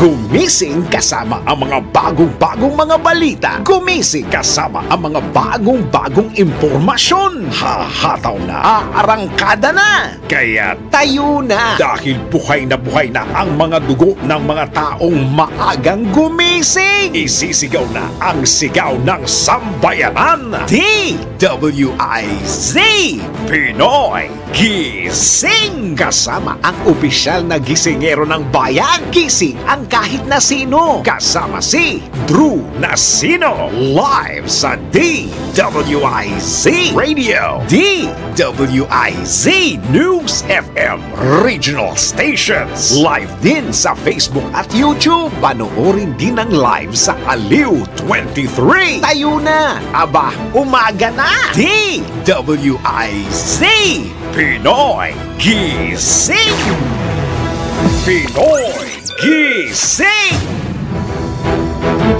Gumising kasama ang mga bagong-bagong mga balita. Gumising kasama ang mga bagong-bagong impormasyon. Hahataw na, aarangkada na. Kaya tayo na. Dahil buhay na ang mga dugo ng mga taong maagang gumising. Isisigaw na ang sigaw ng sambayanan. DWIZ Pinoy Gising. Kasama ang opisyal na gisingero ng bayan. Gising ang kahit na sino. Kasama si Drew Nasino. Live sa DWIZ Radio, DWIZ News FM Regional Stations. Live din sa Facebook at YouTube. Panoorin din ang live sa Aliw 23. Tayo na. Aba, umaga na. DWIZ Pinoy Gising. Pinoy Gising.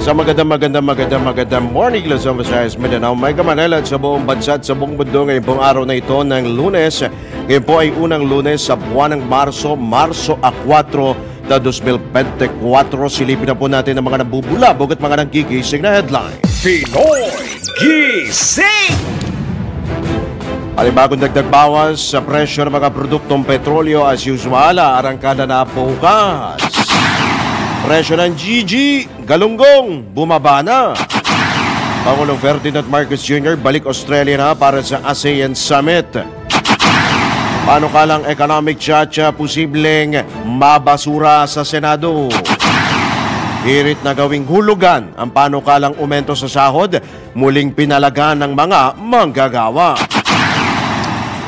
Sa magandang morning, Luzon, Visayas, Mindanao, Mega Manila at sa buong bansa at sa buong mundo ngayon pong araw na ito ng Lunes. Ngayon po ay unang Lunes sa buwan ng Marso 4 na 2024. Silipin na po natin ang mga nabubulabog at mga nanggigising na headline. Pinoy Gising. Panibagong dagdag bawas sa presyo ng mga produktong petrolyo as usual, arangkada na bukas. Presyo ng GG, galunggong, bumaba na. Pangulong Ferdinand Marcos Jr. balik Australia na para sa ASEAN Summit. Panukalang economic tsatsya posibleng mabasura sa Senado. Hirit na gawing hulugan ang panukalang umento sa sahod, muling pinalaga ng mga manggagawa.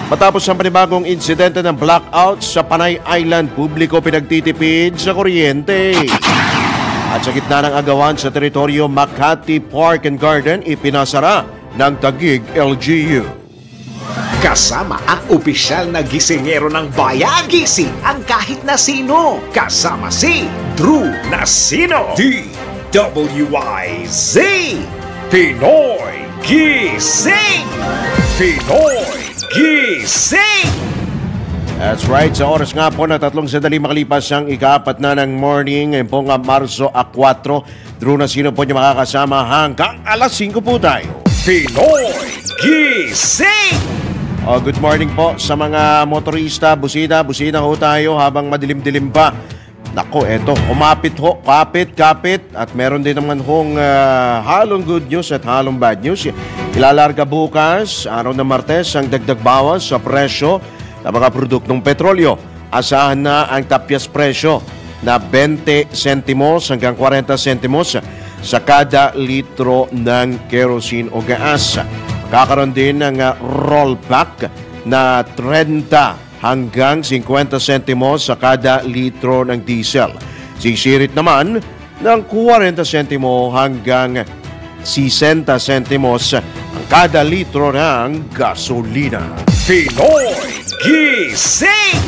Matapos ang panibagong insidente ng blackout sa Panay Island, publiko pinagtitipid sa kuryente. At sa gitna ng agawan sa teritoryo Makati Park and Garden, ipinasara ng Taguig LGU. Kasama ang opisyal na gisingero ng bayan. Gising ang kahit na sino. Kasama si Drew Nasino. DWIZ Pinoy Gising. Pinoy Gising. That's right. Sa oras nga po na 3 sandali makalipas ang ika-4 na ng morning. Ngayon po nga Marso 4. Drew Nasino po niyo makakasama hanggang alas 5 po tayo. Pinoy Gising. Good morning po sa mga motorista. Busina ho tayo habang madilim-dilim pa. Nako, eto, kumapit ho, kapit. At meron din naman hong halong good news at halong bad news. Ilalarga bukas, araw ng Martes, ang dagdag bawas sa presyo ng mga produktong petrolyo. Asahan na ang tapyas presyo na 20 sentimos hanggang 40 sentimos sa kada litro ng kerosene o gas. Kakaroon din ng rollback na 30 hanggang 50 sentimos sa kada litro ng diesel. Sisirit naman ng 40 sentimo hanggang 60 sentimos ang kada litro ng gasolina. Pinoy Gising.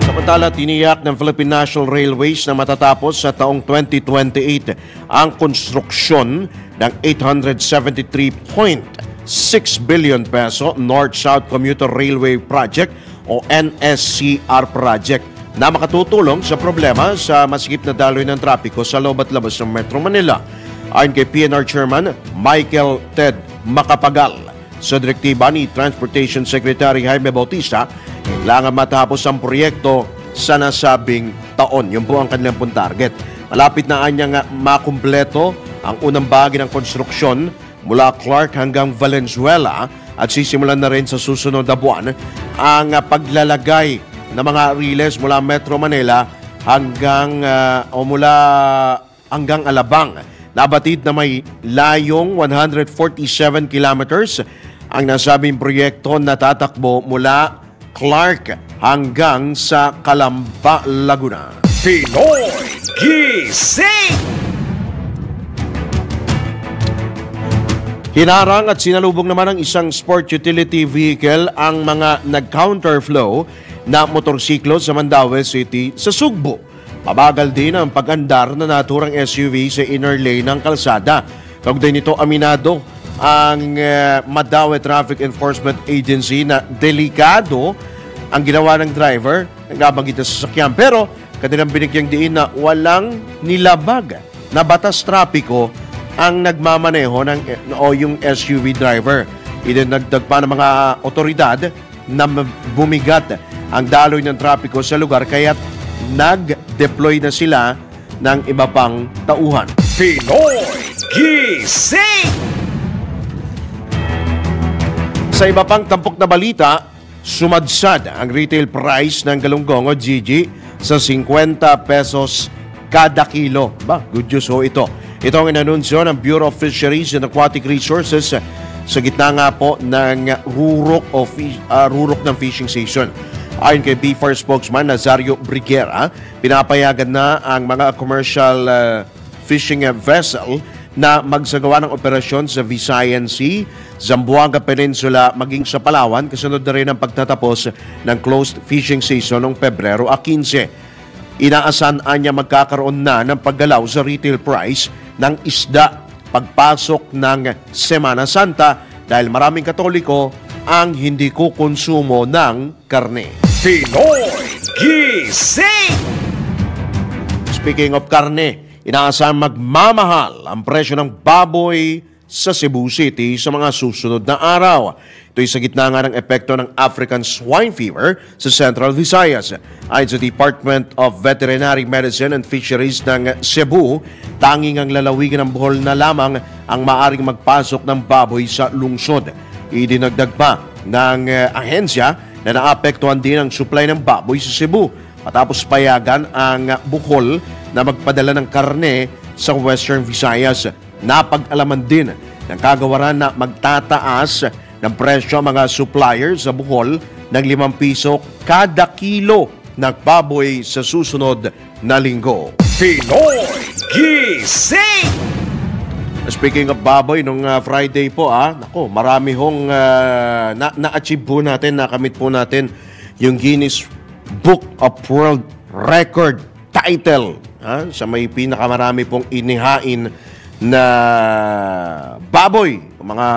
Samantala, tiniyak ng Philippine National Railways na matatapos sa taong 2028 ang konstruksyon ng 873.6 billion peso North-South Commuter Railway Project o NSCR project na makatutulong sa problema sa masikip na daloy ng trapiko sa loob at labas ng Metro Manila. Ayon kay PNR Chairman Michael Ted Macapagal, sa direktiba ni Transportation Secretary Jaime Bautista, kailangan matapos ang proyekto sa nasabing taon. Yun po ang kanilang pong target. Malapit na anyang makumpleto ang unang bahagi ng konstruksyon mula Clark hanggang Valenzuela at sisimulan na rin sa susunod na buwan ang paglalagay ng mga riles mula Metro Manila hanggang hanggang Alabang. Nabatid na may layong 147 kilometers ang nasabing proyekto na tatakbo mula Clark hanggang sa Calamba, Laguna. Pinoy Gising. Hinarang at sinalubong naman ng isang sport utility vehicle ang mga nag-counterflow na motorsiklo sa Mandaue City sa Sugbo. Mabagal din ang pag-andar na naturang SUV sa inner lane ng kalsada. Kaugnay nito, aminado ang Mandaue Traffic Enforcement Agency na delikado ang ginawa ng driver nagbabanggit na sasakyan. Pero kanilang binigyang diin na walang nilabag na batas trapiko ang nagmamaneho o yung SUV driver. Idinagdag pa ng mga otoridad na bumigat ang daloy ng trapiko sa lugar kaya't nag-deploy na sila ng iba pang tauhan. Pinoy Gising! Sa iba pang tampok na balita, sumadsad ang retail price ng galunggong o Gigi sa 50 pesos kada kilo. Good news ho ito. Ito ang inanunsyo ng Bureau of Fisheries and Aquatic Resources sa gitna nga po ng rurok ng fishing season. Ayon kay BFAR spokesman Nazario Briguera, pinapayagan na ang mga commercial fishing vessel na magsagawa ng operasyon sa Visayan Sea, Zamboanga Peninsula, maging sa Palawan, kasunod na rin ang pagtatapos ng closed fishing season noong Pebrero 15. Inaasahan niya magkakaroon na ng paggalaw sa retail price ng isda pagpasok ng Semana Santa dahil maraming Katoliko ang hindi kukonsumo ng karne. Pinoy Gising! Speaking of karne, inaasahan magmamahal ang presyo ng baboy sa Cebu City sa mga susunod na araw. Ito'y sa gitna nga ng epekto ng African Swine Fever sa Central Visayas. Ayon sa Department of Veterinary Medicine and Fisheries ng Cebu, tanging ang lalawigan ng Bohol na lamang ang maaring magpasok ng baboy sa lungsod. Idinagdag pa ng ahensya na naapektuhan din ang supply ng baboy sa Cebu matapos payagan ang Bohol na magpadala ng karne sa Western Visayas. Napag-alaman din ng kagawaran na magtataas ng presyo mga suppliers sa Bohol ng 5 piso kada kilo ng baboy sa susunod na linggo. Pinoy Gising! Speaking of baboy, nung Friday po, marami hong na-achieve po natin, nakamit po natin yung Guinness Book of World Record title sa may pinakamarami pong inihain na baboy, mga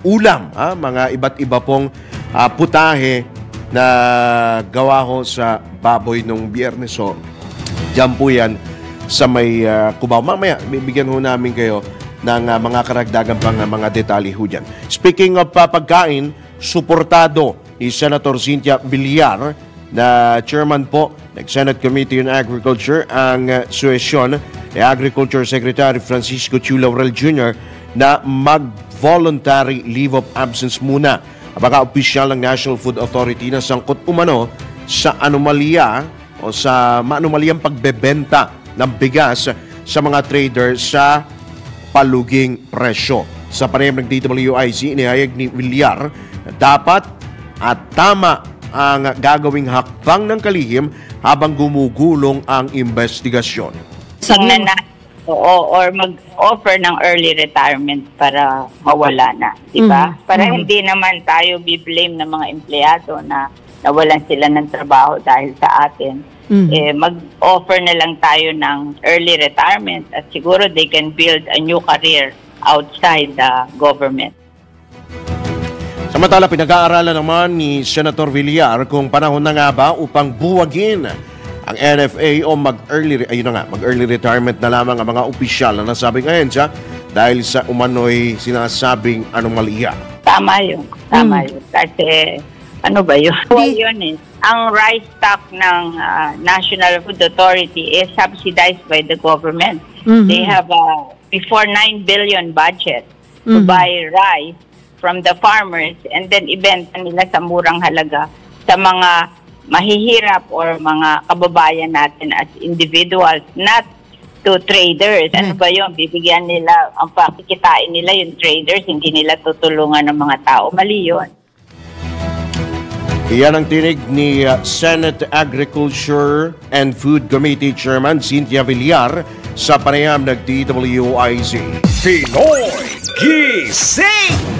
ulam, mga iba't iba pong putahe na gawa ho sa baboy nung Biyernes. So, dyan po yan sa may Cubao. Mamaya, bibigyan ho namin kayo ng mga karagdagan pang mga detalye ho dyan. Speaking of pagkain, suportado ni Senator Cynthia Villar na chairman po ng Senate Committee on Agriculture ang suwesyon ni Agriculture Secretary Francisco Chu Laurel Jr. na mag-voluntary leave of absence muna ang mga opisyal ng National Food Authority na sangkot umano sa anomalya o sa maanumalyang pagbebenta ng bigas sa mga traders sa paluging presyo. Sa panayam ng DWIC, inihayag ni Villar na dapat at tama ang gagawing hakbang ng kalihim habang gumugulong ang investigasyon. Or mag-offer ng early retirement para mawala na, di ba? Para hindi naman tayo bi-blame ng mga empleyado na nawalan sila ng trabaho dahil sa atin. Mag-offer na lang tayo ng early retirement at siguro they can build a new career outside the government. Samantala, pinag-aaralan naman ni Senator Villar kung panahon na nga ba upang buwagin ang NFA o mag-early retirement na lamang ang mga opisyal na nasabing ahensya dahil sa umano'y sinasabing anomalya. Tama yun. Kasi ano ba yun? Ang rice stock ng National Food Authority is subsidized by the government. They have a before 9 billion budget to buy rice from the farmers and then ibenta nila sa murang halaga sa mga mahihirap or mga kababayan natin as individuals, not to traders. Ano ba yun? Bibigyan nila, ang pakikitain nila yung traders, hindi nila tutulungan ng mga tao. Mali yun. Iyan ang tinig ni Senate Agriculture and Food Committee Chairman Cynthia Villar sa panayam ng DWIC. Pinoy Gising!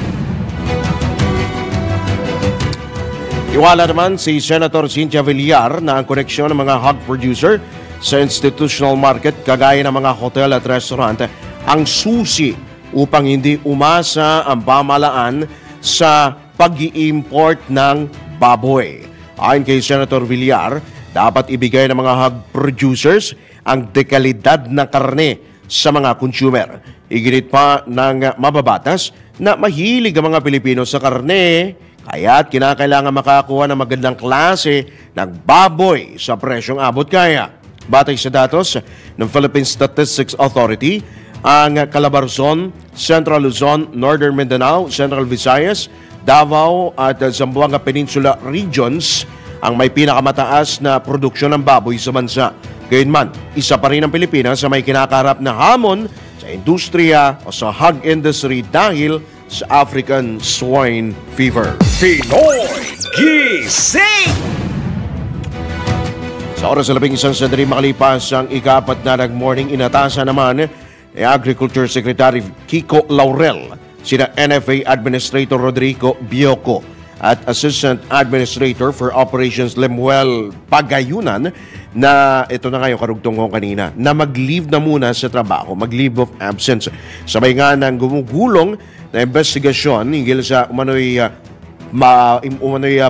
Iwala naman si Senator Cynthia Villar na ang koneksyon ng mga hog producer sa institutional market kagaya ng mga hotel at restaurant ang susi upang hindi umasa ang pamahalaan sa pag-i-import ng baboy. Ayon kay Senator Villar, dapat ibigay ng mga hog producers ang dekalidad ng karne sa mga consumer. Iginit pa ng mababatas na mahilig ang mga Pilipino sa karne, kaya't kinakailangan makakuha ng magandang klase ng baboy sa presyong abot kaya. Batay sa datos ng Philippine Statistics Authority, ang Calabarzon, Central Luzon, Northern Mindanao, Central Visayas, Davao at Zamboanga Peninsula regions ang may pinakamataas na produksyon ng baboy sa bansa. Gayunman, isa pa rin ang Pilipinas sa may kinakaharap na hamon sa industriya o sa hog industry dahil sa African swine fever. Pinoy Gising! Sa oras sa 11 sandali makalipas ang ika-4 na nag-morning, inatasan naman ni Agriculture Secretary Kiko Laurel, sina NFA Administrator Rodrigo Bioco at Assistant Administrator for Operations Lemuel Pagayunan na ito na nga yung karugtong ko kanina, na mag-leave na muna sa trabaho, mag-leave of absence. Sabay nga ng gumugulong na investigasyon hinggil sa umano'y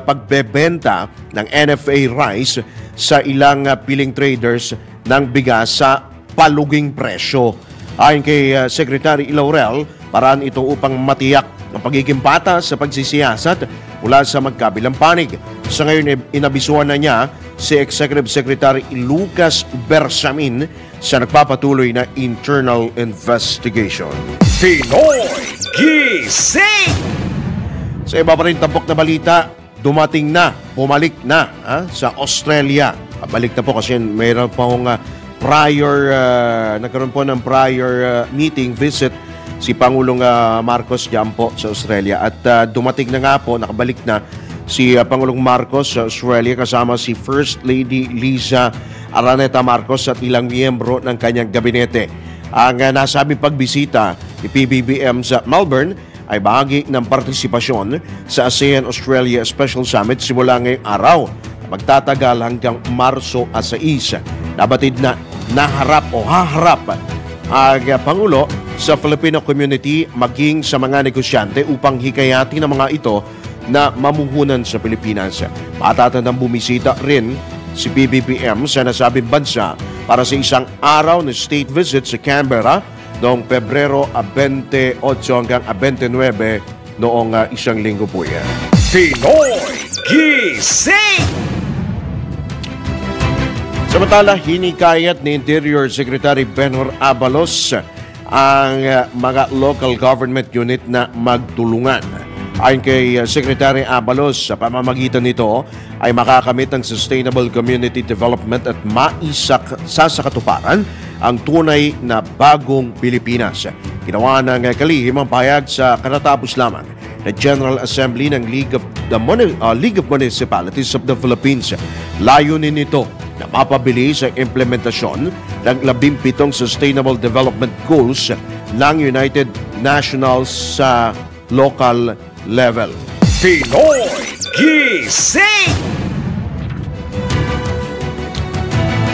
pagbebenta ng NFA rice sa ilang piling traders ng bigas sa paluging presyo. Ayon kay Secretary Laurel, paraan ito upang matiyak ang pagiging patas sa pagsisiyasat mula sa magkabilang panig. Sa ngayon, inabisuhan na niya si Executive Secretary Lucas Bersamin sa nagpapatuloy na internal investigation. Pinoy Gising! Sa iba pa rin tampok na balita, bumalik na sa Australia. Balik na po kasi mayroon pa akong nagkaroon po ng prior meeting, visit si Pangulong Marcos diyan po sa Australia. At dumating na nga po, nakabalik na si Pangulong Marcos sa Australia kasama si First Lady Liza Araneta Marcos at ilang miyembro ng kanyang gabinete. Ang nasabing pagbisita ni PBBM sa Melbourne ay bahagi ng partisipasyon sa ASEAN-Australia Special Summit simula ngayong araw, magtatagal hanggang Marso 6. Nabatid na haharap ang Pangulo sa Filipino community maging sa mga negosyante upang hikayatin ng mga ito na mamuhunan sa Pilipinas. Matatandang bumisita rin si PBBM sa nasabing bansa para sa isang araw na state visit sa Canberra noong Pebrero 28 hanggang 29 noong isang linggo po yan. Pinoy Gising! Samantala, hinikayat ni Interior Secretary Benhur Abalos ang mga local government unit na magtulungan. Ayon kay Secretary Abalos, sa pamamagitan nito ay makakamit ang sustainable community development at maisasakatuparan ang tunay na bagong Pilipinas. Ginawa ng kalihim ang pahayag sa katatapos lamang na General Assembly ng League of Municipalities of the Philippines. Layunin nito na mapabilis ang implementasyon ng 17 Sustainable Development Goals ng United Nations sa local level. Pinoy Gising!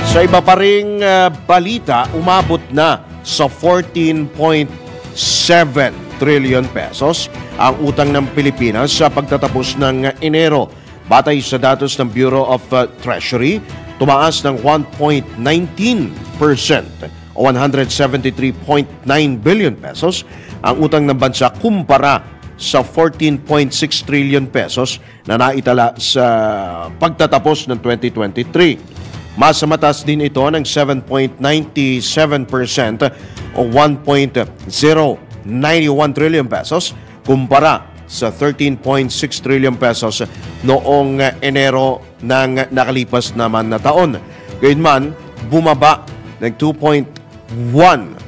Sa iba pa ring balita, umabot na sa 14.7 trillion pesos ang utang ng Pilipinas sa pagtatapos ng Enero. Batay sa datos ng Bureau of Treasury, tumaas ng 1.19% o 173.9 billion pesos ang utang ng bansa kumpara sa 14.6 trillion pesos na naitala sa pagtatapos ng 2023. Mas mataas din ito ng 7.97% o 1.091 trillion pesos kumpara sa 13.6 trillion pesos noong Enero ng nakalipas naman na taon. Gayunman, bumaba ng 2.1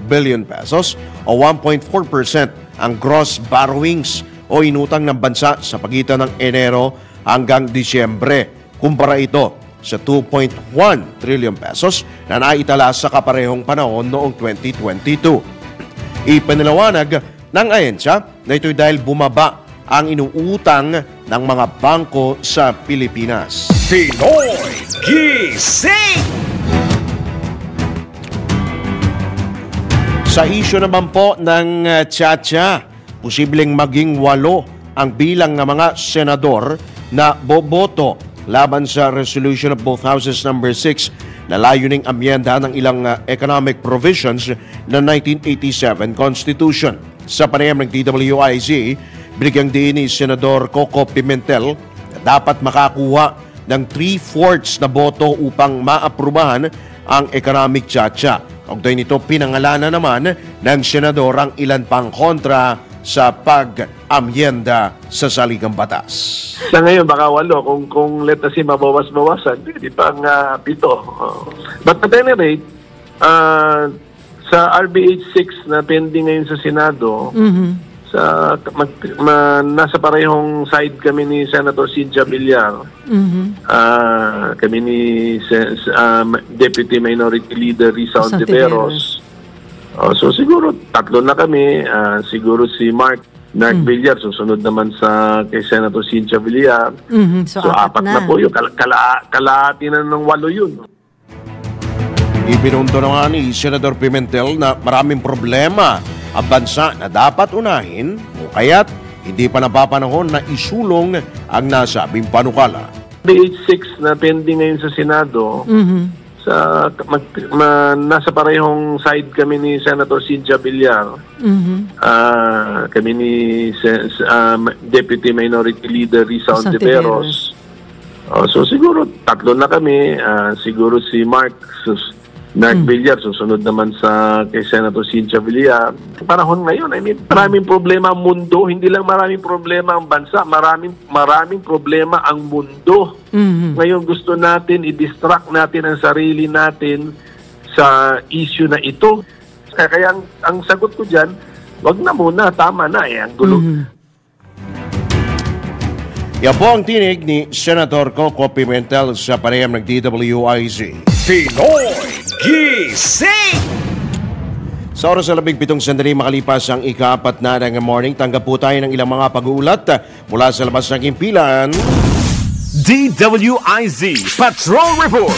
billion pesos o 1.4% ang gross borrowings o inutang ng bansa sa pagitan ng Enero hanggang Disyembre. Kumpara ito sa 2.1 trillion pesos na naitala sa kaparehong panahon noong 2022. Ipinalawanag ng ahensya na ito'y dahil bumaba ang inuutang ng mga bangko sa Pilipinas. Pinoy Gising! Sa isyu naman po ng Tsa-Tsa, posibleng maging 8 ang bilang ng mga senador na boboto laban sa resolution of both houses number 6 na layuning amyenda ng ilang economic provisions ng 1987 Constitution. Sa panayam ng DWIZ, binigyang diin ni Senador Coco Pimentel na dapat makakuha ng 3/4 na boto upang maaprubahan ang economic tsa-tsa. Kaugnay nito, pinangalanan naman ng senador ang ilan pang kontra sa pag-amyenda sa saligang batas. Sa ngayon, baka 8. Kung let us say mabawas-bawasan, di pang 7. But at any rate, sa RBH 6 na pending ngayon sa Senado, nasa parehong side kami ni Senator Cynthia Villar. Kami ni Deputy Minority Leader Risa Ontiveros. So siguro 3 na kami. Siguro si Mark Villar susunod naman kay Senator Cynthia Villar. So 4 na po yun. Kalahati na ng 8 yun. Ibinunto naman ni Senador Pimentel na maraming problema ang bansa na dapat unahin o kaya't hindi pa napapanahon na isulong ang nasabing panukala. BH6 na pending ngayon sa Senado, nasa parehong side kami ni Senator Cynthia Villar. Kami ni Deputy Minority Leader Risa Ontiveros. So siguro 3 na kami. Siguro si Mark Villar susunod naman kay Senator Cynthia Villar. Panahon ngayon, maraming problema ang mundo, hindi lang maraming problema ang bansa, maraming problema ang mundo. Ngayon gusto natin i-distract natin ang sarili natin sa issue na ito. Kaya ang sagot ko diyan, wag na muna, tama na ang gulo. Yan po ang tinig ni Senator Coco Pimentel sa panayam ng DWIZ. Pinoy Gising! Sa oras sa 17 sandali makalipas ang ika-4 na ng morning, tanggap po tayo ng ilang mga pag-uulat mula sa labas ng himpilan. DWIZ Patrol Report.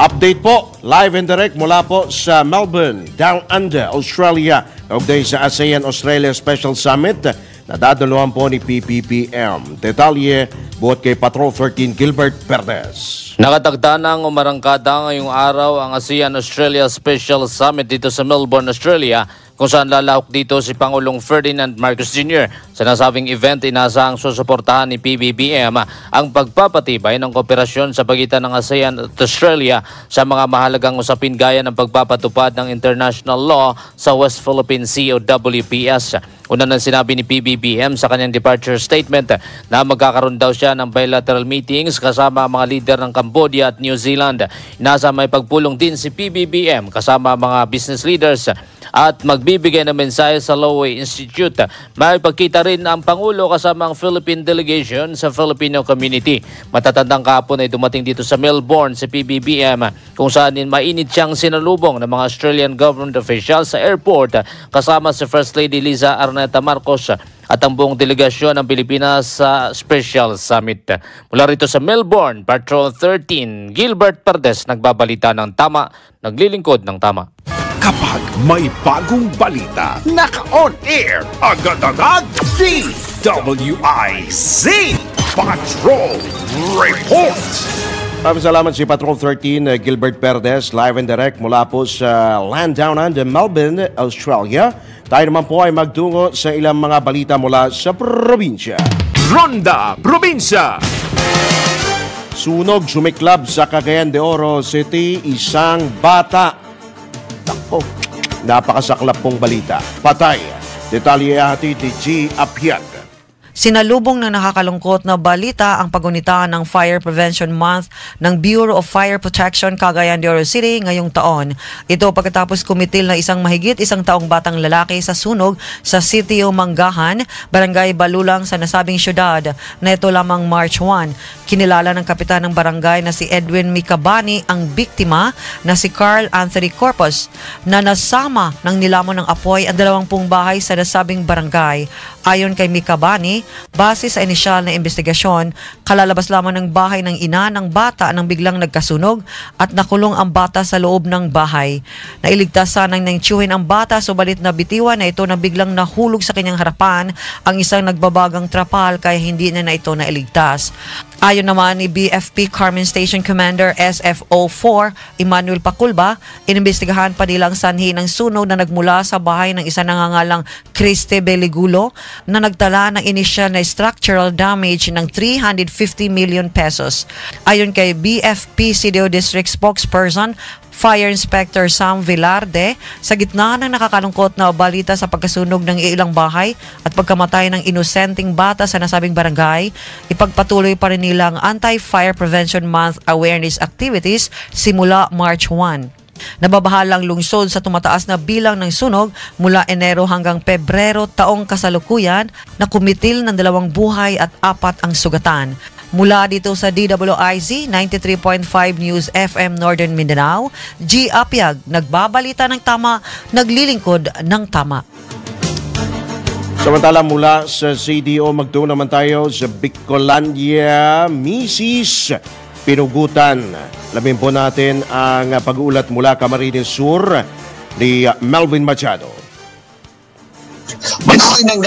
Update po, live and direct mula po sa Melbourne, Down Under, Australia. Kaugnay sa ASEAN-Australia Special Summit na dadalawan po ni PBBM. Detalye buhat kay Patrol 13 Gilbert Perez. Nakatagda ng umarangkada ngayong araw ang ASEAN-Australia Special Summit dito sa Melbourne, Australia, kung saan lalahok dito si Pangulong Ferdinand Marcos Jr. Sa nasabing event, inasahang susuportahan ni PBBM ang pagpapatibay ng kooperasyon sa pagitan ng ASEAN at Australia sa mga mahalagang usapin gaya ng pagpapatupad ng international law sa West Philippine Sea o WPS. Una nang sinabi ni PBBM sa kanyang departure statement na magkakaroon daw siya ng bilateral meetings kasama mga lider ng Cambodia at New Zealand. Inasa may pagpulong din si PBBM kasama mga business leaders at magbibigay ng mensahe sa Lowey Institute. May pagkita rin ang Pangulo kasama ang Philippine delegation sa Filipino community. Matatandang kahapon ay dumating dito sa Melbourne si PBBM kung saan mainit siyang sinalubong ng mga Australian government officials sa airport kasama si First Lady Liza Arneta Marcos at ang buong delegasyon ng Pilipinas sa Special Summit. Mula rito sa Melbourne, Patrol 13, Gilbert Perez nagbabalita ng tama, naglilingkod ng tama. Kapag may bagong balita, naka-on air, agad-agad, DWIZ Patrol Report. Maraming salamat si Patrol 13 Gilbert Perez, live and direct mula po sa Land Down Under, Melbourne, Australia. Tayo naman po ay magtungo sa ilang mga balita mula sa probinsya. Ronda Probinsya. Sunog sumiklab sa Cagayan de Oro City, isang bata. Nako, napakasaklap pong balita. Patay. Detalye hatid ni G. Apiat. Sinalubong ng nakakalungkot na balita ang pagunitaan ng Fire Prevention Month ng Bureau of Fire Protection Cagayan de Oro City ngayong taon. Ito pagkatapos kumitil na isang mahigit 1 taong batang lalaki sa sunog sa Sitio Manggahan, Barangay Balulang sa nasabing syudad na ito lamang March 1. Kinilala ng kapitan ng barangay na si Edwin Mikabani ang biktima na si Carl Anthony Corpus na nasama ng nilamon ng apoy ang 20 bahay sa nasabing barangay. Ayon kay Mikabani, Base sa inisyal na investigasyon, kalalabas lamang ng bahay ng ina ng bata nang biglang nagkasunog at nakulong ang bata sa loob ng bahay. Nailigtas sanang nang tiyuhin ang bata, subalit na bitiwan na ito na biglang nahulog sa kanyang harapan ang isang nagbabagang trapal kaya hindi na ito nailigtas. Ayon naman ni BFP Carmen Station Commander SFO4 Emmanuel Paculba, inimbestigahan pa nilang sanhi ng sunog na nagmula sa bahay ng isa nangangalang Criste Beligulo na nagtala ng initial na structural damage ng 350 million pesos. Ayon kay BFP CDO District Spokesperson Fire Inspector Sam Velarde, sa gitna ng nakakalungkot na balita sa pagkasunog ng ilang bahay at pagkamatay ng inosenteng bata sa nasabing barangay, ipagpatuloy pa rin nilang Anti-Fire Prevention Month awareness activities simula March 1. Nababahalang lungsod sa tumataas na bilang ng sunog mula Enero hanggang Pebrero taong kasalukuyan na kumitil ng 2 buhay at 4 ang sugatan. Mula dito sa DWIZ 93.5 News FM Northern Mindanao, G. Apiag, nagbabalita ng tama, naglilingkod ng tama. Samantala mula sa CDO, magtungo naman tayo sa Bicolandia, Mrs. Pinugutan. Alamin po natin ang pag-uulat mula Camarines Sur ni Melvin Machado. Manoy ng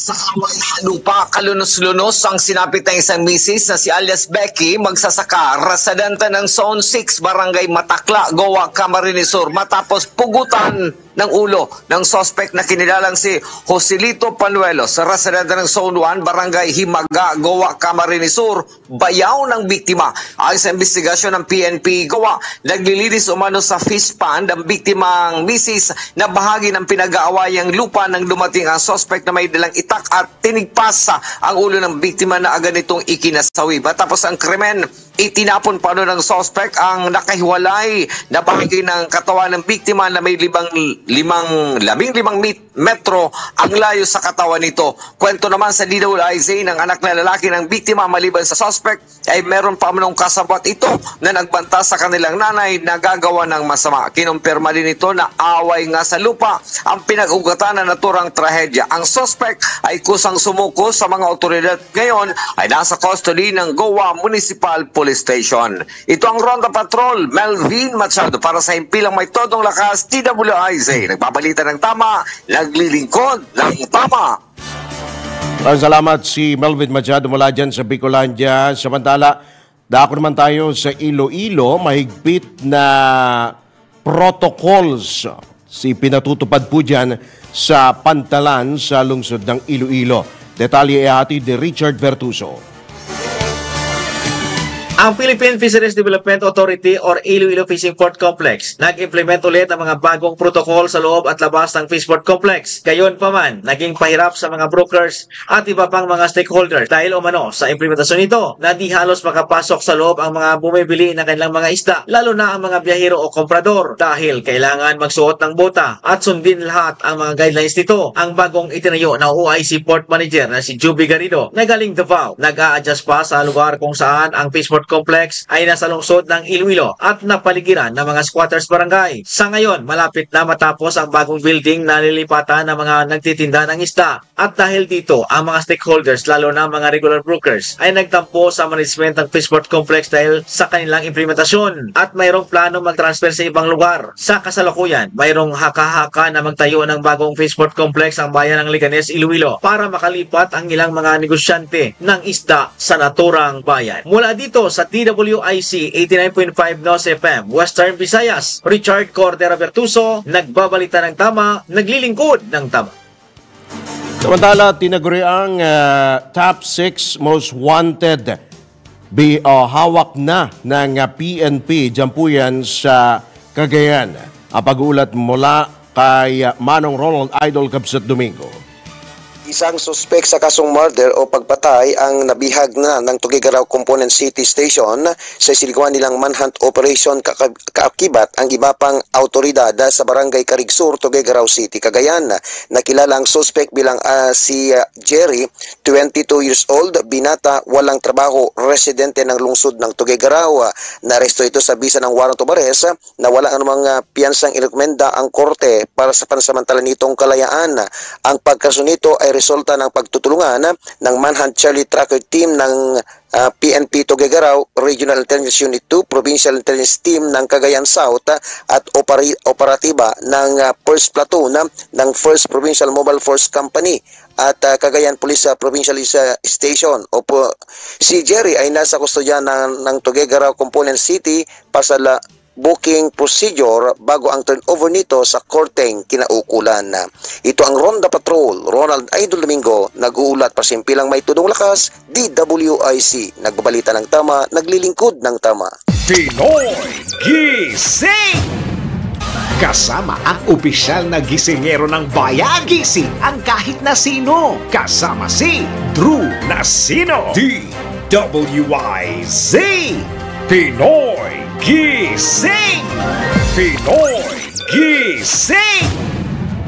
sa Hawaii lupa, kalunos-lunos ang sinapit ng isang misis na si alias Becky, magsasaka, residente ng Zone 6, Barangay Matakla, Goa, Camarines Sur, matapos pugutan ng ulo ng suspect na kinilalang si Joselito Panuelos, residente ng Zone 1, Barangay Himaga, Goa, Camarines Sur, bayaw ng biktima. Ayon sa investigasyon ng PNP Goa, naglilinis umano sa fish pond ang biktimang misis na bahagi ng pinag-aawayang lupa nang dumating ang suspect na may dalang itak at tinigpas ang ulo ng biktima na agad nitong ikinasawi. Matapos ang krimen, itinapon pa ng suspect ang nakahiwalay na bahagi ng katawan ng biktima na may 15 metro ang layo sa katawan nito. Kwento naman sa DWIZ ng anak na lalaki ng biktima, maliban sa suspect ay meron pa manong kasabwat ito na nagbanta sa kanilang nanay na gagawa ng masama. Kinumpirma din ito na away nga sa lupa ang pinag-ugatan na naturang trahedya. Ang suspect ay kusang sumuko sa mga otoridad. Ngayon ay nasa custody ng Goa Municipal Police Station. Ito ang Ronda Patrol, Melvin Machado para sa himpilang may todong lakas, DWIZ. Nagbabalita ng tama, naglilingkod ng tama. Maraming salamat si Melvin Machado mula dyan sa Bicolandia. Samantala, dako naman tayo sa Iloilo, mahigpit na protocols si pinatutupad po dyan sa Pantalan sa lungsod ng Iloilo. Detalye ay hatid ni Richard Vertuso. Ang Philippine Fisheries Development Authority or Iloilo Fishing Port Complex nag-implement ulit ng mga bagong protocol sa loob at labas ng Fishport Complex. Gayon pa man, naging pahirap sa mga brokers at iba pang mga stakeholders dahil umano sa implementasyon nito na di halos makapasok sa loob ang mga bumibili ng kanilang mga isda, lalo na ang mga biyahero o komprador dahil kailangan magsuot ng bota at sundin lahat ang mga guidelines nito. Ang bagong itinayo na OIC Port Manager na si Juby Garrido na galing Davao, nag-a-adjust pa sa lugar kung saan ang Fishport Complex ay nasa lungsod ng Iloilo at napaligiran ng mga squatters barangay. Sa ngayon, malapit na matapos ang bagong building na lilipatan ng mga nagtitinda ng isda. At dahil dito, ang mga stakeholders, lalo na mga regular brokers, ay nagtampo sa management ng Fishport Complex dahil sa kanilang implementasyon at mayroong plano mag-transfer sa ibang lugar. Sa kasalukuyan, mayroong haka-haka na magtayo ng bagong Fishport Complex ang bayan ng Liganes, Iloilo para makalipat ang ilang mga negosyante ng isda sa naturang bayan. Mula dito sa DWIC 89.5 NOS FM, Western Visayas, Richard Cordera Vertuso, nagbabalita ng tama, naglilingkod ng tama. Samantala, tinaguri ang top 6 most wanted hawak na ng PNP. Diyan po yan sa Cagayan. Ang pag-uulat mula kay Manong Ronald Idol Capsat Domingo. Isang suspek sa kasong murder o pagpatay ang nabihag na ng Tuguegarao Component City Station sa siliguan nilang manhunt operation kaakibat ang iba pang autoridad sa Barangay Carigsur, Tuguegarao City, Cagayan. Nakilala ang suspek bilang si Jerry, 22 years old, binata, walang trabaho, residente ng lungsod ng Tuguegarao. Naresto ito sa bisa ng warrant of arrest na wala anumang piyansang irekomenda ang korte para sa pansamantala nitong kalayaan. Ang pagkaso nito ay resulta ng pagtutulungan ng Manhunt Charlie Tracker Team ng PNP Tuguegarao, Regional Intelligence Unit 2, Provincial Intelligence Team ng Cagayan South at operatiba ng 1st Platoon ng 1st Provincial Mobile Force Company at Cagayan Police Provincial Station. Si Jerry ay nasa kustodya ng Tuguegarao Component City para booking procedure bago ang turnover nito sa korteng kinaukulan. Ito ang Ronda Patrol. Ronald Idol Domingo, nag-uulat para simpilang may tudong lakas, DWIC. Nagbabalita ng tama, naglilingkod ng tama. Pinoy Gising! Kasama ang opisyal na gisingero ng bayan, gising ang kahit na sino. Kasama si Drew Nasino, DWIZ. Pinoy Gising! Pinoy Gising!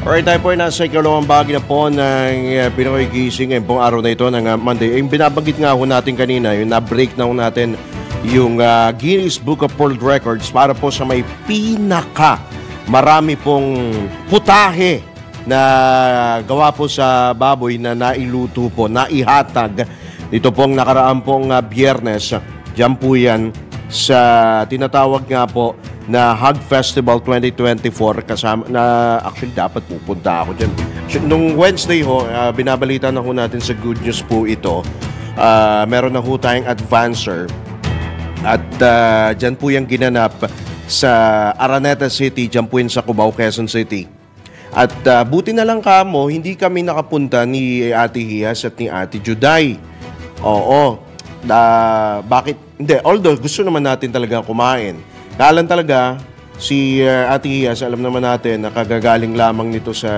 Alright, tayo po ay nasa ikalawang bahagi na po ng Pinoy Gising ngayong pong araw na ito ng Monday. Yung binabanggit nga ho natin kanina, yung na-break na ho natin yung Guinness Book of World Records para po sa may marami pong putahe na gawa po sa baboy na nailuto po, naihatag. Ito pong nakaraan pong Biyernes. Diyan po yan sa tinatawag nga po na Hog Festival 2024 kasama na actually dapat pupunta ako dyan. Nung Wednesday ho, binabalita na ho natin sa Good News po ito. Meron na ho tayong advancer at dyan po yung ginanap sa Araneta City, dyan po yun sa Cubao, Quezon City. At buti na lang kamo, hindi kami nakapunta ni Ate Hias at ni Ate Juday. Oo. Bakit? Hindi, although gusto naman natin talaga kumain. Kailan talaga, si Ate Hias, alam naman natin, nakagagaling lamang nito sa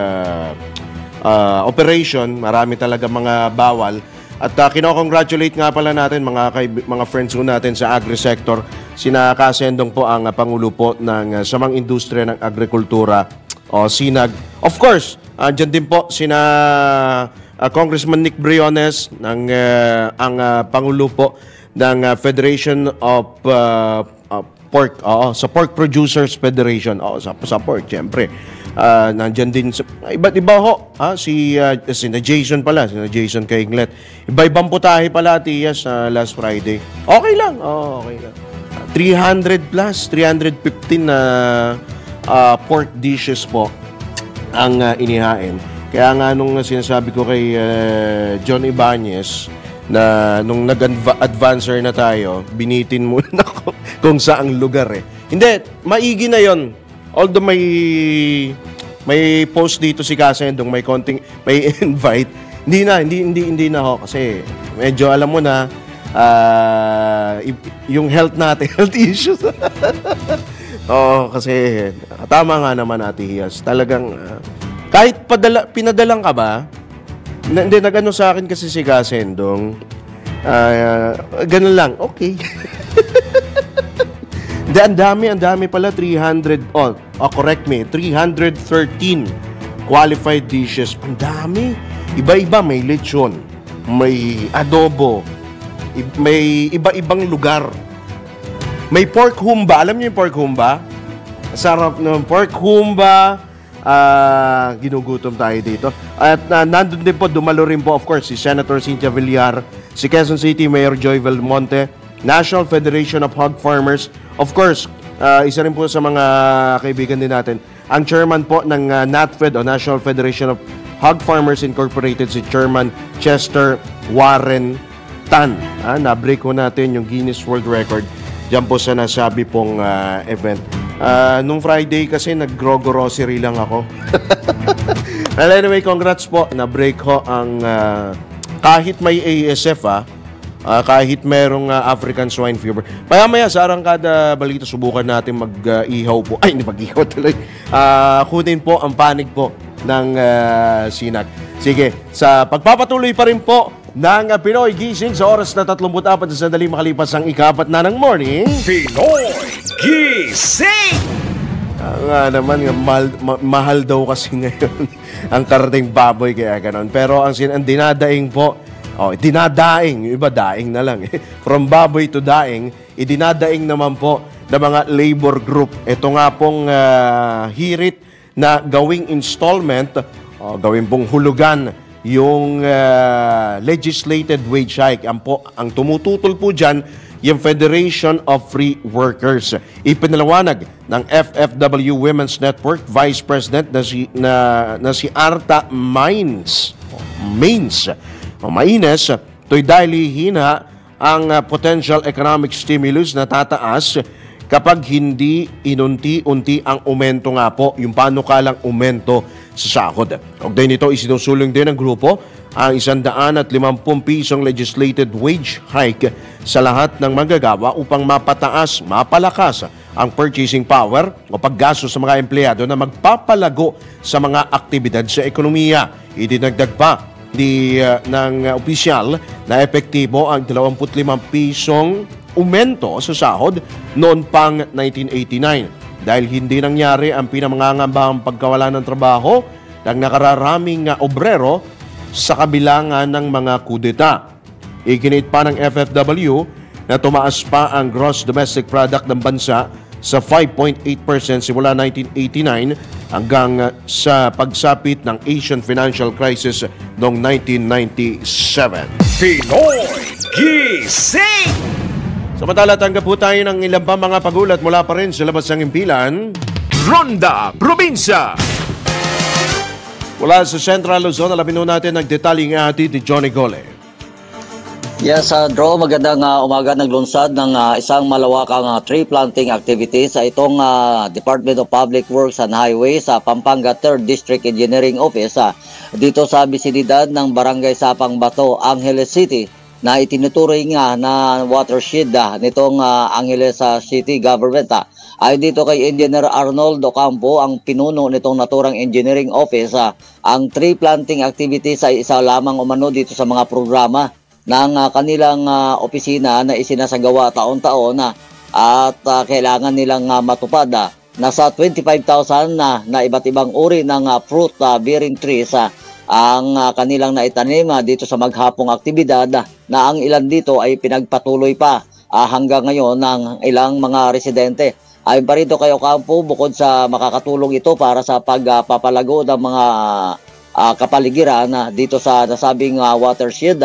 operation. Marami talaga mga bawal. At kinocongratulate nga pala natin mga friends ko natin sa agri-sector. Sina Kasendong po ang Pangulo po ng Samang Industriya ng Agrikultura o SINAG. Of course, dyan din po sina Congressman Nick Briones ng ang Pangulo po ng Federation of Pork, sa Pork Producers Federation, sa pork, siyempre. Nandyan din, iba't iba ho, sina Jason pala, sina Jason Kainglet. Iba-ibang putahe pala, Tiyas, last Friday. Okay lang, okay lang. 300 plus, 315 na pork dishes po ang inihain. Kaya nga nung sinasabi ko kay John Ibanez na nung nag-advancer na tayo, binitin muna ako kung saang lugar eh. Hindi, maigi na yon. Although may post dito si Kasendong, may invite. Hindi na ho kasi medyo alam mo na yung health natin, health issues. Kasi tama nga naman Ate Hias. Talagang kahit pinadalang ka ba, hindi, nag-ano sa akin kasi si Kasendong, ganun lang, okay. Ang dami pala, 300, correct me, 313 qualified dishes. Ang dami. Iba-iba, may lechon, may adobo, may iba-ibang lugar. May pork humba. Alam niyo yung pork humba? Sarap ng pork humba. Ginugutom tayo dito. At nandun din po, dumalo rin po of course si Senator Cynthia Villar, si Quezon City Mayor Joy Belmonte, National Federation of Hog Farmers, of course, isa rin po sa mga kaibigan din natin, ang chairman po ng NATFED o National Federation of Hog Farmers Incorporated, si Chairman Chester Warren Tan. Na-break ko natin yung Guinness World Record dyan po sa nasabi pong event. Nung Friday kasi nag-grocery lang ako. Well, anyway, congrats po. Na-break ho ang kahit may ASF kahit merong African Swine Fever. Maya-maya sa Arangkada Balita, subukan natin mag-ihaw po. Ay, hindi mag-ihaw tuloy. Kunin po ang panig po ng SINAG. Sige, sa pagpapatuloy pa rin po ng Pinoy Gising sa oras na 34 na sandali makalipas ang ika-4 na ng morning. Pinoy Gising! Naman, mahal daw kasi ngayon ang karating baboy, kaya ganon. Pero ang dinadaing po, dinadaing, yung iba daing na lang from baboy to daing, idinadaing naman po ng mga labor group. Ito nga pong hirit na gawing installment, gawin pong hulugan yung legislated wage hike. Ang tumututol po dyan, yung Federation of Free Workers. Ipinalawanag ng FFW Women's Network Vice President na si Arta Maines. To'y dahil hina ang potential economic stimulus na tataas kapag hindi inunti-unti ang aumento nga po, yung panukalang aumento sa sahod. Kaugnay nito, isinusulong din ng grupo ang 150 pisong legislated wage hike sa lahat ng manggagawa upang mapalakas ang purchasing power o paggasto sa mga empleyado na magpapalago sa mga aktibidad sa ekonomiya. Idinagdag pa ng opisyal na epektibo ang 25 pisong aumento sa sahod noon pang 1989 dahil hindi nangyari ang pinamangangambahang pagkawala ng trabaho ng nakararaming obrero sa kabilangan ng mga kudeta. Iginit pa ng FFW na tumaas pa ang gross domestic product ng bansa sa 5.8% simula 1989 hanggang sa pagsapit ng Asian Financial Crisis noong 1997. Pinoy Gising! Samantala, tanggap po tayo ng ilang pa mga pagulat mula pa rin sa labas ng impilan. Ronda Probinsya. Mula sa Central Luzon, alamin natin ang detaling atid ni Johnny Gole. Yes, Drew, magandang umaga. Naglunsad ng isang malawakang tree planting activity sa itong Department of Public Works and Highways sa Pampanga 3rd District Engineering Office dito sa bisinidad ng Barangay Sapang Bato, Angeles City na itinuturing na watershed nitong Angeles City Government. Ayon dito kay Engineer Arnold Ocampo, ang pinuno nitong naturang engineering office, ang tree planting activity sa isa lamang umano dito sa mga programa ng kanilang opisina na isinasagawa taon-taon at kailangan nilang matupad. Nasa 25,000 na iba't ibang uri ng fruit bearing trees ang kanilang naitanim dito sa maghapong aktibidad na ang ilan dito ay pinagpatuloy pa hanggang ngayon ng ilang mga residente. Ayon pa rito kay Ocampo, bukod sa makakatulong ito para sa pagpapalago ng mga kapaligiran dito sa nasabing watershed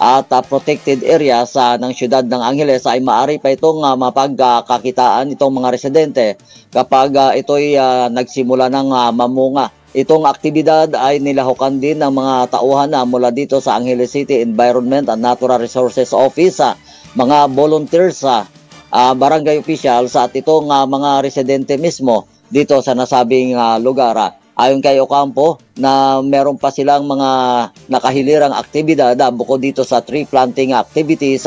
at protected areas ng siyudad ng Angeles, ay maaari pa itong mapagkakitaan itong mga residente kapag ito'y nagsimula ng mamunga. Itong aktibidad ay nilahukan din ng mga tauhan mula dito sa Angeles City Environment and Natural Resources Office, mga volunteers, barangay officials at itong mga residente mismo dito sa nasabing lugar. Ayon kay Ocampo na meron pa silang mga nakahilirang aktibidad bukod dito sa tree planting activities.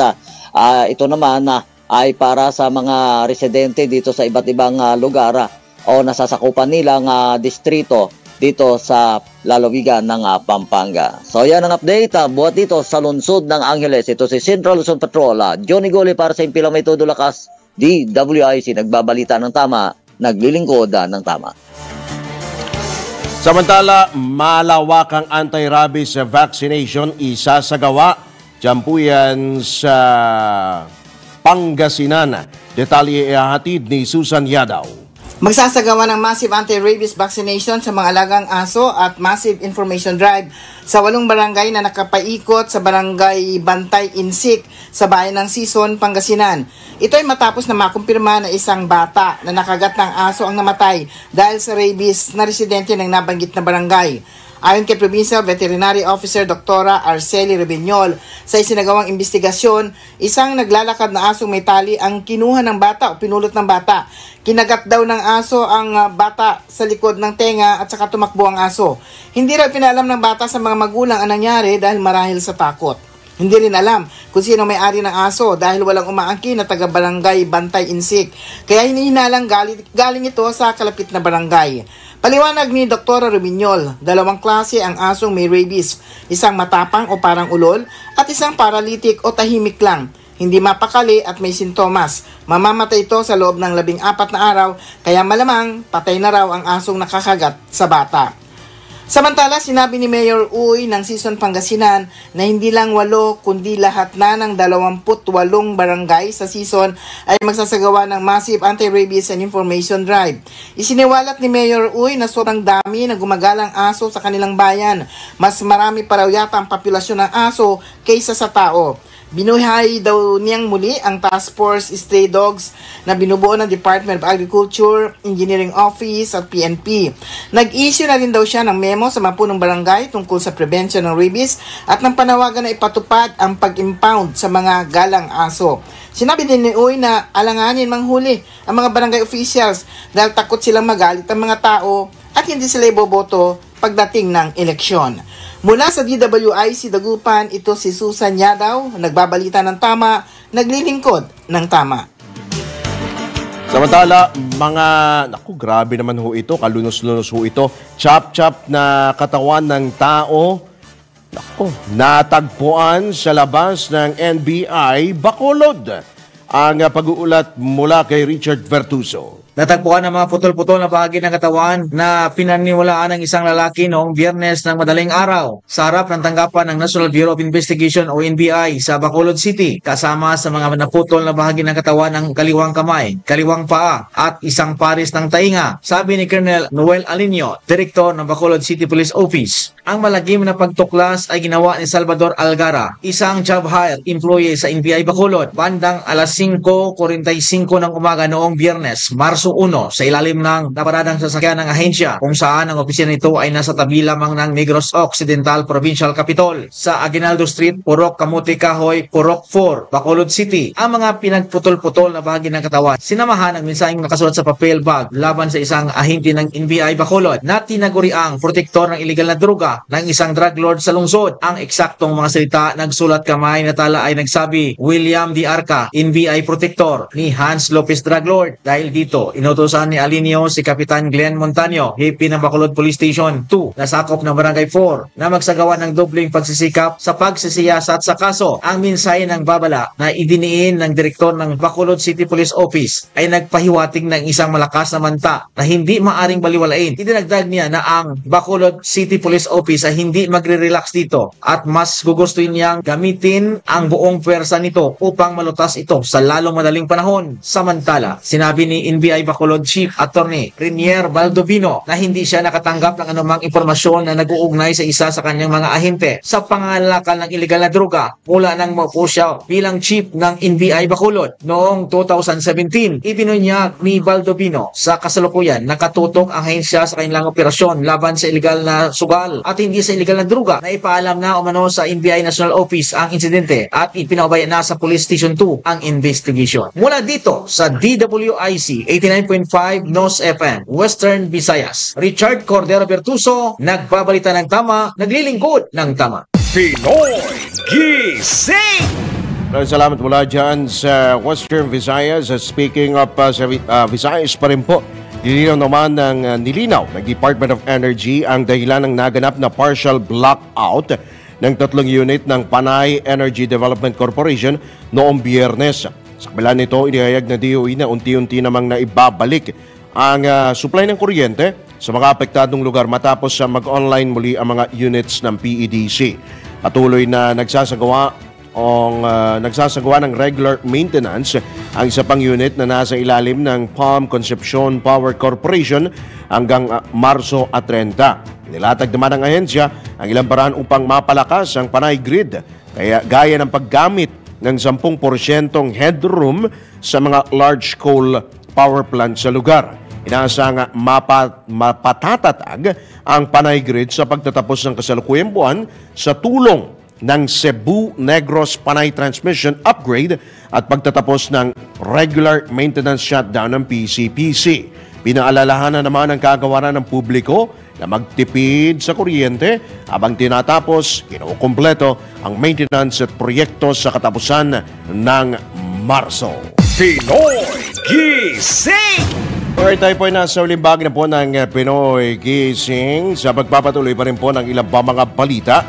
Ito naman ay para sa mga residente dito sa iba't ibang lugar o nasasakupan nilang distrito dito sa lalawigan ng Pampanga. So yan ang update buhat dito sa lungsod ng Angeles. Ito si Central Luzon Patrol, Johnny Gole para sa Impilang May Todo Lakas, DWIC, nagbabalita ng tama, naglilingkod ng tama. Samantala, malawakang anti-rabies vaccination isasagawa. Diyan po yan sa Pangasinan. Detalye ihahatid ni Susan Yadaw. Magsasagawa ng massive anti-rabies vaccination sa mga alagang aso at massive information drive sa 8 barangay na nakapaikot sa barangay Bantay Insik sa bayan ng Sison, Pangasinan. Ito ay matapos na makumpirma na isang bata na nakagat ng aso ang namatay dahil sa rabies na residente ng nabanggit na barangay. Ayon kay Provincial Veterinary Officer Dr. Arceli Rebeñol, sa isinagawang investigasyon, isang naglalakad na asong may tali ang kinuha ng bata o pinulot ng bata. Kinagat daw ng aso ang bata sa likod ng tenga at saka tumakbo ang aso. Hindi raw pinalam ng bata sa mga magulang ang nangyari dahil marahil sa takot. Hindi rin alam kung sino may-ari ng aso dahil walang umaangkin na taga-barangay Bantay Insik. Kaya hinihinalang galing ito sa kalapit na barangay. Paliwanag ni Dr. Rubiñol, 2 klase ang asong may rabies, isang matapang o parang ulol at isang paralytic o tahimik lang. Hindi mapakali at may sintomas. Mamamatay ito sa loob ng 14 na araw, kaya malamang patay na raw ang asong nakakagat sa bata. Samantala, sinabi ni Mayor Uy ng Season Pangasinan na hindi lang 8 kundi lahat na ng 28 barangay sa Season ay magsasagawa ng massive anti-rabies and information drive. Isiniwalat ni Mayor Uy na sobrang dami na gumagalang aso sa kanilang bayan. Mas marami pa raw yata ang populasyon ng aso kaysa sa tao. Binuhay daw niyang muli ang Task Force Stray Dogs na binubuo ng Department of Agriculture, Engineering Office at PNP. Nag-issue na rin daw siya ng memo sa mapunong barangay tungkol sa prevention ng rabies at ng panawagan na ipatupad ang pag-impound sa mga galang aso. Sinabi din ni Uy na alanganin manghuli ang mga barangay officials dahil takot silang magalit ang mga tao at hindi sila iboboto pagdating ng eleksyon. Mula sa DWIC Dagupan, ito si Susan Yadaw, nagbabalita ng tama, naglilingkod ng tama. Samantala, grabe naman ho ito, kalunos-lunos ho ito, chop-chop na katawan ng tao, natagpuan sa labas ng NBI Bacolod. Ang pag-uulat mula kay Richard Vertuso. Natagpuan ang mga putol-putol na bahagi ng katawan na pinaniwalaan ng isang lalaki noong Biyernes ng madaling araw sa harap ng tanggapan ng National Bureau of Investigation o NBI sa Bacolod City, kasama sa mga naputol na bahagi ng katawan ng kaliwang kamay, kaliwang paa at isang pares ng tainga, sabi ni Colonel Noel Alinio, Direktor ng Bacolod City Police Office. Ang malagim na pagtuklas ay ginawa ni Salvador Algara, isang job hire employee sa NBI Bacolod, bandang alas 5:45 ng umaga noong Biyernes, Marso 1, sa ilalim ng naparadang sasakyan ng ahensya kung saan ang opisina nito ay nasa tabi lamang ng Negros Occidental Provincial Capitol sa Aguinaldo Street, Purok Kamuti Kahoy, Purok 4, Bacolod City. Ang mga pinagputol-putol na bahagi ng katawan sinamahan ng mensaheng nakasulat sa papel bag laban sa isang ahente ng NBI Bacolod na tinaguriang protektor ng iligal na droga ng isang drug lord sa lungsod. Ang eksaktong mga salita nagsulat kamay na tala ay nagsabi, William D. Arca, NBI Protector ni Hans Lopez Drug Lord. Dahil dito, inutusan ni Alinio si Kapitan Glenn Montaño, VP ng Bacolod Police Station 2, na sakop ng Barangay 4, na magsagawa ng dobling pagsisikap sa pagsisiyasat sa kaso. Ang mensahe ng babala na idiniin ng Direktor ng Bacolod City Police Office ay nagpahiwatig ng isang malakas na manta na hindi maaring baliwalain. Idinagdag niya na ang Bacolod City Police Office ay hindi magre-relax dito at mas gugustuhin niyang gamitin ang buong pwersa nito upang malutas ito sa lalong madaling panahon. Samantala, sinabi ni NBI Bacolod Chief Attorney Renier Baldovino na hindi siya nakatanggap ng anumang impormasyon na nag-uugnay sa isa sa kanyang mga ahente sa pangalakal ng iligal na droga mula nang maupo siya bilang chief ng NBI Bacolod noong 2017. Ibinunyag ni Baldovino sa kasalukuyan nakatutok ang ahensya sa kanilang operasyon laban sa iligal na sugal at hindi sa iligal na droga na ipaalam na umano sa NBI National Office ang insidente at ipinaubaya na sa Police Station 2 ang investigation. Mula dito sa DWIC 89.5 NOS FM, Western Visayas, Richard Cordero Bertuso, nagbabalita ng tama, naglilingkod ng tama. Pinoy Gising! Maraming salamat mula dyan sa Western Visayas. Speaking of sa Visayas pa rin po, nilinaw naman ng Department of Energy ang dahilan ng naganap na partial blackout ng 3 unit ng Panay Energy Development Corporation noong Biyernes. Sa kabila nito, inihayag na DOE na unti-unti namang naibabalik ang supply ng kuryente sa mga apektadong lugar matapos mag-online muli ang mga units ng PEDC. Patuloy na nagsasagawa ng regular maintenance ang isa pang unit na nasa ilalim ng Palm Concepcion Power Corporation hanggang Marso 30. Nilatag naman ng ahensya ang ilang paraan upang mapalakas ang Panay grid, gaya ng paggamit ng 10% headroom sa mga large coal power plant sa lugar. Inaasang mapatatatag ang Panay grid sa pagtatapos ng kasalukuyang buwan sa tulong ng Cebu Negros Panay Transmission Upgrade at pagtatapos ng regular maintenance shutdown ng PCPC. Pinaalalahanan naman ang kagawaran ng publiko na magtipid sa kuryente habang tinatapos, kinukumpleto ang maintenance at proyekto sa katapusan ng Marso. Pinoy Gising! Alright, tayo po ay nasa uling bahagi na po ng Pinoy Gising sa pagpapatuloy pa rin po ng ilang pa mga balita.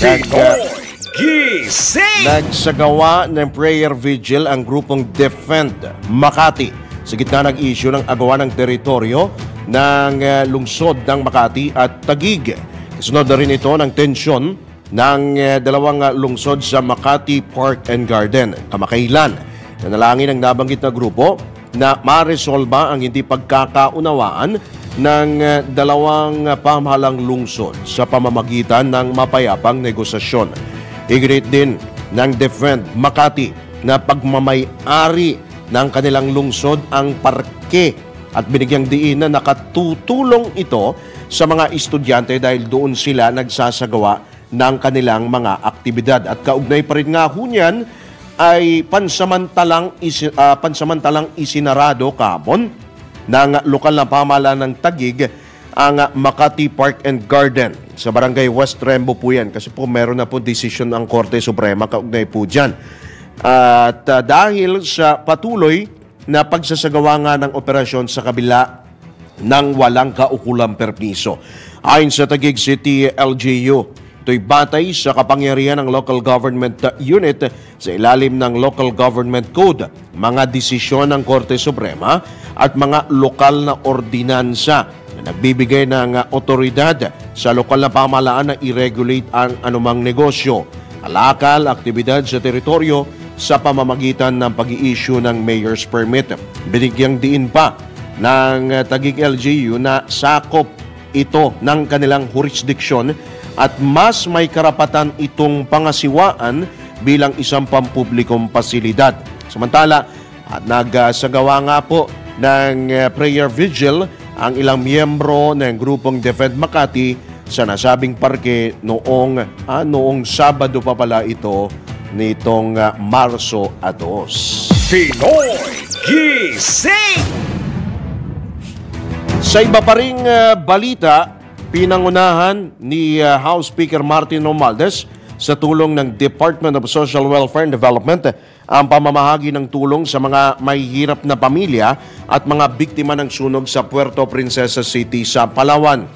Pinoy Gising! Nagsagawa ng prayer vigil ang grupong Defend Makati sa gitna ng issue ng agawan ng teritoryo ng lungsod ng Makati at Taguig. Sunod na rin ito ng tensyon ng dalawang lungsod sa Makati Park and Garden kamakailan. Nanalangin ng nabanggit na grupo na maresolba ang hindi pagkakaunawaan ng dalawang pamahalang lungsod sa pamamagitan ng mapayapang negosasyon. Higit din ng Defend Makati na pagmamay-ari ng kanilang lungsod ang parke at binigyang diin na nakatutulong ito sa mga estudyante dahil doon sila nagsasagawa ng kanilang mga aktibidad. At kaugnay pa rin nga hunyan ay pansamantalang isinarado kahapon ng lokal na pamahalaan ng Taguig ang Makati Park and Garden sa Barangay West Rembo po yan kasi po meron na po desisyon ng Korte Suprema kaugnay po dyan. At dahil sa patuloy na pagsasagawa nga ng operasyon sa kabila ng walang kaukulang permiso. Ayon sa Taguig City LGU, ito'y batay sa kapangyarihan ng local government unit sa ilalim ng Local Government Code, mga desisyon ng Korte Suprema at mga lokal na ordinansa na nagbibigay ng otoridad sa lokal na pamahalaan na i-regulate ang anumang negosyo, alakal, aktibidad sa teritoryo sa pamamagitan ng pag-i-issue ng mayor's permit. Binigyang diin pa ng Taguig LGU na sakop ito ng kanilang jurisdiksyon at mas may karapatan itong pangasiwaan bilang isang pampublikong pasilidad. Samantala, at nagsagawa nga po ng prayer vigil ang ilang miyembro ng grupong Defend Makati sa nasabing parke noong Sabado pa pala ito nitong Marso 2. Pinoy Gising! Sa iba pa ring balita, pinangunahan ni House Speaker Martin Romualdez sa tulong ng Department of Social Welfare and Development ang pamamahagi ng tulong sa mga mahihirap na pamilya at mga biktima ng sunog sa Puerto Princesa City sa Palawan.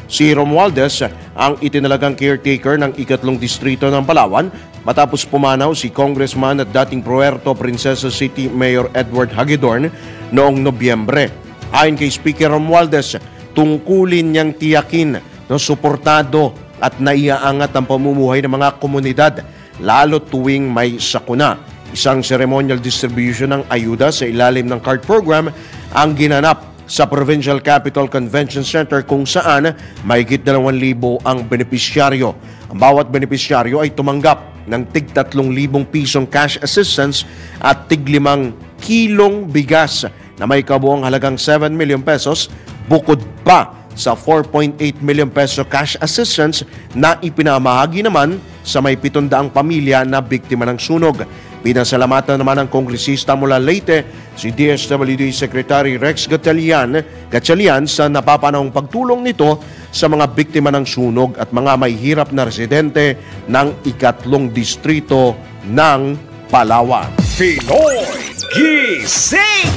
Si Romualdez ang itinalagang caretaker ng 3 distrito ng Palawan matapos pumanaw si Congressman at dating Puerto Princesa City Mayor Edward Hagedorn noong Nobyembre. Ayon kay Speaker Romualdez, tungkulin niyang tiyakin na suportado at naiaangat ang pamumuhay ng mga komunidad lalo tuwing may sakuna. Isang ceremonial distribution ng ayuda sa ilalim ng CARD program ang ginanap sa Provincial Capital Convention Center kung saan mahigit 2,000 ang benepisyaryo. Ang bawat benepisyaryo ay tumanggap ng tig 3,000 pisong cash assistance at tig 5 kilong bigas na may kabuang halagang 7 million pesos bukod pa sa 4.8 million peso cash assistance na ipinamahagi naman sa may 700 pamilya na biktima ng sunog. Pinasalamatan naman ng kongresista mula Leyte si DSWD Secretary Rex Gatchalian sa napapanahong pagtulong nito sa mga biktima ng sunog at mga may hirap na residente ng 3 distrito ng Palawan. Pinoy Gising!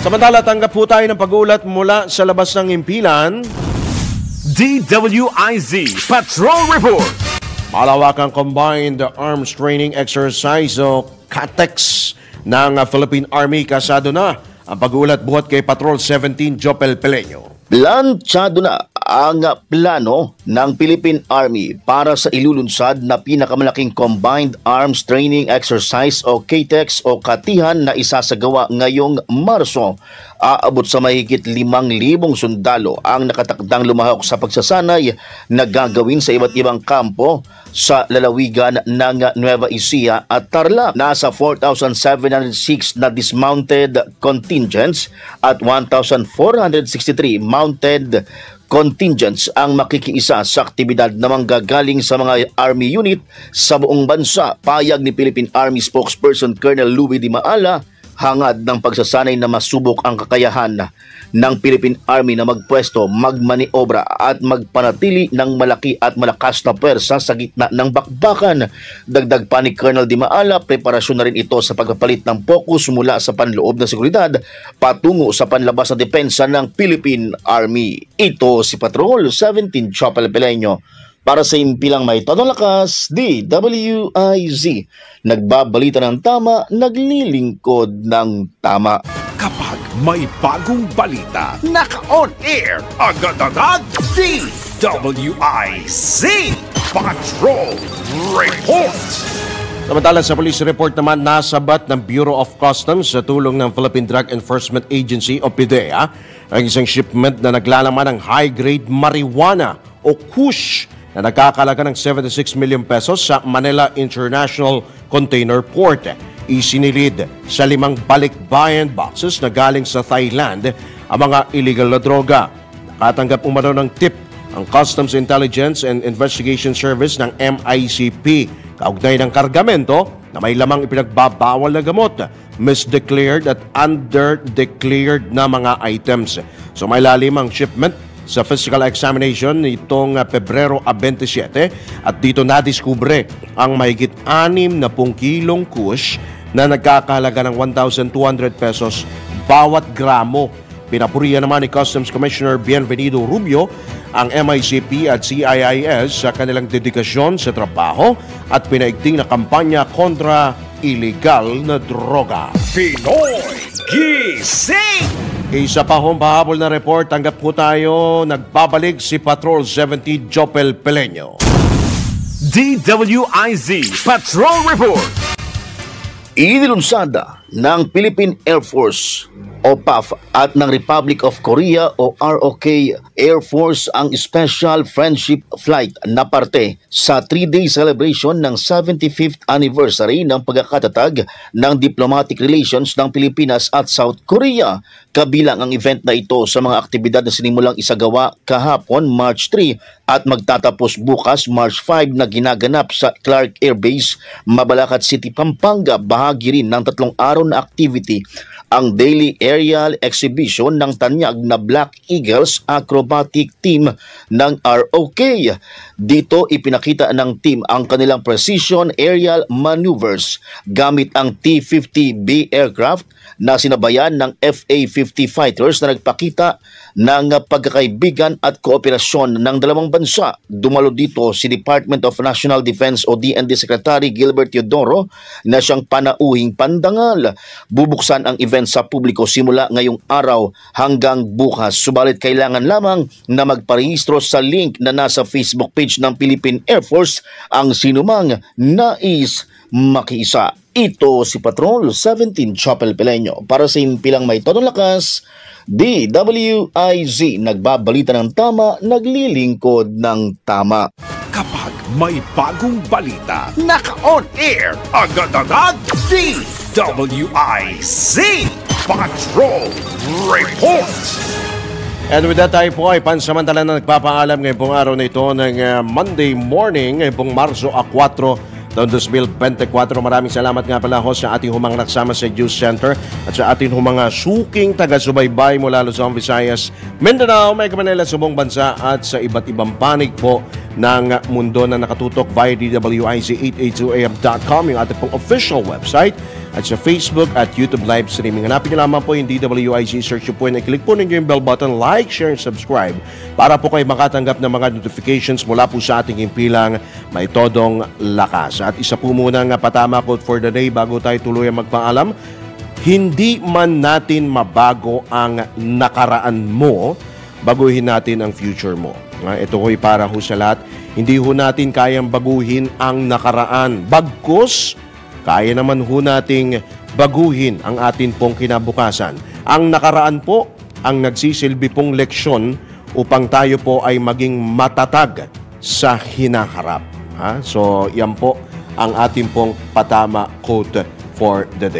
Samantala, tanggap po tayo ng pag-uulat mula sa labas ng impilan. DWIZ Patrol Report. Malawakang Combined Arms Training Exercise o CATEX ng Philippine Army kasado na ang pag-uulat buhat kay Patrol 17 Jopel Peleño. Planchado na ang plano ng Philippine Army para sa ilulunsad na pinakamalaking Combined Arms Training Exercise o CATEX o katihan na isasagawa ngayong Marso. Aabot sa mahigit 5,000 sundalo ang nakatakdang lumahok sa pagsasanay na gagawin sa iba't ibang kampo sa lalawigan ng Nueva Ecija at Tarlac. Nasa 4,706 na dismounted contingents at 1,463 mounted contingents ang makikiisa sa aktibidad na manggagaling sa mga Army unit sa buong bansa. Payag ni Philippine Army spokesperson Colonel Louis Di Maala, hangad ng pagsasanay na masubok ang kakayahan ng Philippine Army na magpwesto, magmaniobra at magpanatili ng malaki at malakas na pwersa sa gitna ng bakbakan. Dagdag pa ni Colonel Di Maala, preparasyon na rin ito sa pagpapalit ng focus mula sa panloob na seguridad patungo sa panlabas na depensa ng Philippine Army. Ito si Patrol 17 Chopel Peleño. Para sa impilang may tanong lakas, DWIZ. Nagbabalita ng tama, naglilingkod ng tama. Kapag may bagong balita. Naka-on air agad-agad. DWIZ Patrol Report. Samantala sa police report naman, nasabat ng Bureau of Customs sa tulong ng Philippine Drug Enforcement Agency o PDEA ang isang shipment na naglalaman ng high-grade marijuana o kush na nagkakalaga ng 76 million pesos sa Manila International Container Port. Isinilid sa 5 balikbayan boxes na galing sa Thailand ang mga illegal na droga. Nakatanggap umano ng tip ang Customs Intelligence and Investigation Service ng MICP kaugnay ng kargamento na may lamang ipinagbabawal na gamot, misdeclared at underdeclared na mga items. So may lalim ang shipment sa physical examination nitong Pebrero 27 at dito nadiskubre ang mahigit 60 kilong kush na nagkakahalaga ng 1,200 pesos bawat gramo. Pinapurihan naman ni Customs Commissioner Bienvenido Rubio ang MICP at CIIS sa kanilang dedikasyon sa trabaho at pinaigting na kampanya kontra illegal na droga. Pinoy Gising! Isa pa hong pahabol na report, tanggap po tayo, nagbabalik si Patrol 70 Jopel Peleño. DWIZ Patrol Report. Inilunsada ng Philippine Air Force o PAF at ng Republic of Korea o ROK Air Force ang Special Friendship Flight na parte sa 3-day celebration ng 75th anniversary ng pagkakatatag ng diplomatic relations ng Pilipinas at South Korea. Kabilang ang event na ito sa mga aktibidad na sinimulang isagawa kahapon March 3 at magtatapos bukas March 5 na ginaganap sa Clark Air Base, Mabalacat City, Pampanga. Bahagi rin ng 3 araw na activity ang daily aerial exhibition ng tanyag na Black Eagles acrobatic team ng ROK. Dito ipinakita ng team ang kanilang precision aerial maneuvers gamit ang T-50B aircraft na sinabayan ng FA-50 fighters na nagpakita ng pagkakaibigan at kooperasyon ng dalawang bansa. Dumalo dito si Department of National Defense o DND Secretary Gilbert Teodoro na siyang panauhing pandangal. Bubuksan ang event sa publiko simula ngayong araw hanggang bukas. Subalit kailangan lamang na magparehistro sa link na nasa Facebook page ng Philippine Air Force ang sinumang nais makiisa. Ito si Patrol 17 Chapel Peleño para sa impilang may todong lakas. DWIZ nagbabalita ng tama, naglilingkod ng tama. Kapag may bagong balita, naka-on air agad-agad. DWIZ Patrol Report. And with that, tayo po ay pansamantala na nagpapaalam ngayong pong araw na ito ng Monday morning, ngayong pong Marso 4, taon 2024. Maraming salamat nga pala ho sa ating humang nagsama sa News Center at sa ating humang suking taga-subaybay mula Luzon, Visayas, Mindanao, Mega Manila, sa buong bansa at sa iba't ibang panig po ng mundo na nakatutok via DWIZ882am.com, yung ating pong official website, at sa Facebook at YouTube live streaming. Hanapin nyo lamang po yung DWIZ, search nyo po and i-click po ninyo yung bell button, like, share, and subscribe para po kayo makatanggap ng mga notifications mula po sa ating impilang may todong lakas. At isa po muna nga patama quote for the day bago tayo tuluyan magpaalam. Hindi man natin mabago ang nakaraan mo, baguhin natin ang future mo. Ito ho'y para ho sa lahat. Hindi ho natin kayang baguhin ang nakaraan. Bagkus, kaya naman ho nating baguhin ang atin pong kinabukasan. Ang nakaraan po ang nagsisilbi pong leksyon upang tayo po ay maging matatag sa hinaharap. So yan po ang ating pong patama quote for the day.